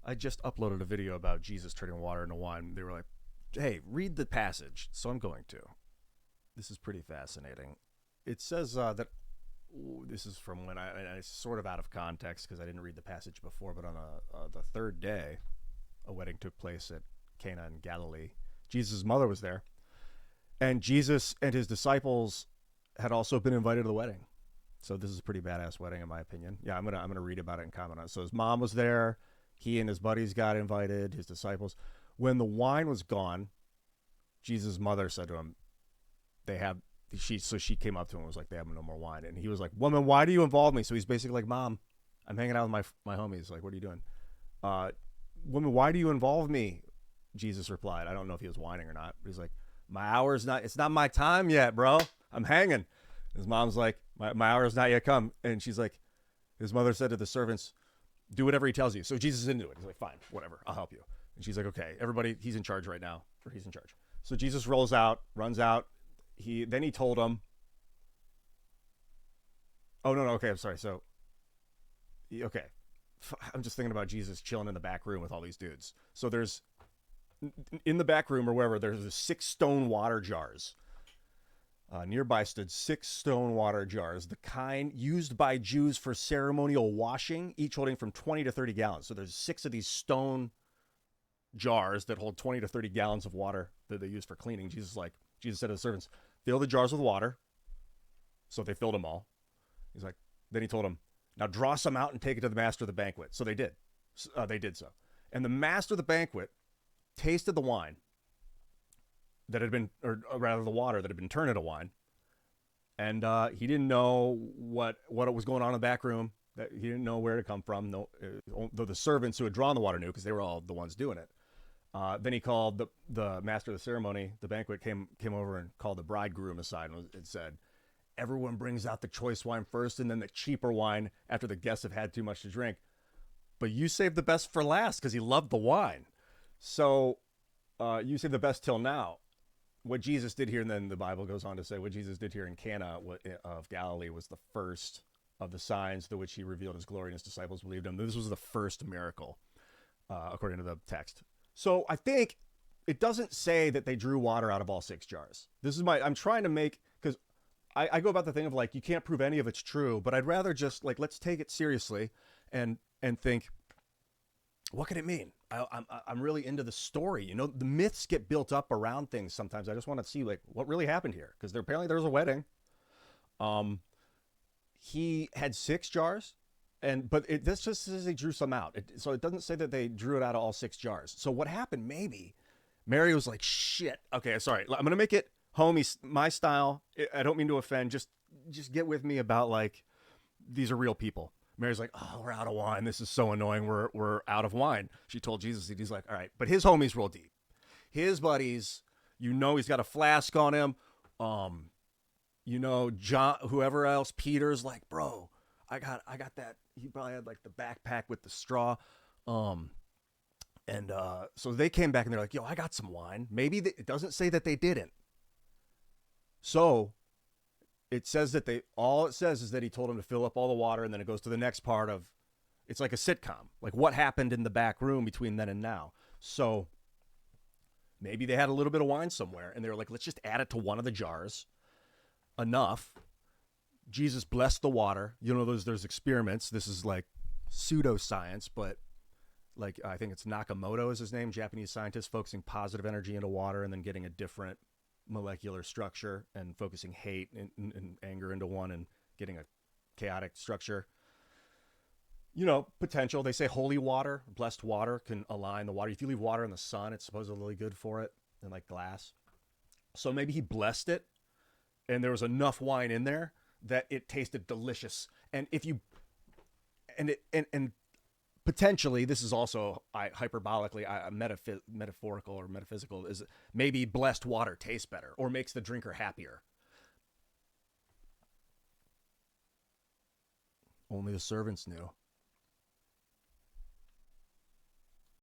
I just uploaded a video about Jesus turning water into wine. They were like, hey, read the passage. So I'm going to. This is pretty fascinating. It says that this is from when it's sort of out of context because I didn't read the passage before, but on the third day, a wedding took place at Cana in Galilee. Jesus' mother was there, and Jesus and his disciples had also been invited to the wedding. So this is a pretty badass wedding, in my opinion. Yeah, I'm gonna read about it and comment on it. So his mom was there. He and his buddies got invited. His disciples. When the wine was gone, Jesus' mother said to him, "They have." She came up to him and was like, "They have no more wine." And he was like, "Woman, why do you involve me?" So he's basically like, "Mom, I'm hanging out with my homies. Like, what are you doing?" Woman, why do you involve me? Jesus replied. I don't know if he was whining or not. But he's like, my hour's not. It's not my time yet, bro. I'm hanging. His mom's like, my hour's not yet come. And she's like, his mother said to the servants, do whatever he tells you. So Jesus is into it. He's like, fine, whatever. I'll help you. And she's like, okay, everybody, he's in charge right now. Or he's in charge. So Jesus runs out. Then he told him. Oh, no. Okay, I'm sorry. So, okay. I'm just thinking about Jesus chilling in the back room with all these dudes. So there's, in the back room or wherever, there's 6 stone water jars. Nearby stood 6 stone water jars, the kind used by Jews for ceremonial washing, each holding from 20 to 30 gallons. So there's 6 of these stone jars that hold 20 to 30 gallons of water that they use for cleaning. Jesus said to the servants, fill the jars with water. So they filled them all. Then he told them, now draw some out and take it to the master of the banquet. So they did. They did so. And the master of the banquet tasted the wine that had been, or rather the water that had been turned into wine. And he didn't know what was going on in the back room. That he didn't know where to come from. No, though the servants who had drawn the water knew because they were all the ones doing it. Then he called the master of the ceremony. The banquet came over and called the bridegroom aside and it said, everyone brings out the choice wine first and then the cheaper wine after the guests have had too much to drink. But you saved the best for last because he loved the wine. So you saved the best till now. What Jesus did here, and then the Bible goes on to say what Jesus did here in Cana of Galilee was the first of the signs through which he revealed his glory and his disciples believed him. This was the first miracle, according to the text. So I think it doesn't say that they drew water out of all 6 jars. I'm trying to make, because I go about the thing of like, you can't prove any of it's true, but I'd rather just like, let's take it seriously and think, what could it mean? I'm really into the story. You know, the myths get built up around things sometimes. I just want to see like what really happened here because apparently there was a wedding. He had 6 jars, but this just says they drew some out. So it doesn't say that they drew it out of all 6 jars. So what happened? Maybe Mary was like, "Shit, okay, sorry. I'm gonna make it homie my style. I don't mean to offend. Just get with me about like these are real people." Mary's like, oh, we're out of wine. This is so annoying. We're out of wine. She told Jesus, he's like, all right. But his homies roll deep. His buddies, he's got a flask on him. John, whoever else, Peter's like, bro, I got that. He probably had like the backpack with the straw. So they came back and they're like, yo, I got some wine. Maybe it doesn't say that they didn't. So it says that all it says is that he told him to fill up all the water, and then it goes to the next part of, it's like a sitcom, like what happened in the back room between then and now. So maybe they had a little bit of wine somewhere, and they were like, let's just add it to one of the jars. Enough. Jesus blessed the water. There's experiments. This is like pseudoscience, but like I think it's Nakamoto is his name, Japanese scientist focusing positive energy into water and then getting a different molecular structure and focusing hate and anger into one and getting a chaotic structure. Potential. They say holy water, blessed water can align the water. If you leave water in the sun, it's supposedly good for it, and like glass. So maybe he blessed it and there was enough wine in there that it tasted delicious. And if you and potentially, this is also hyperbolically metaphorical or metaphysical, is maybe blessed water tastes better or makes the drinker happier. Only the servants knew.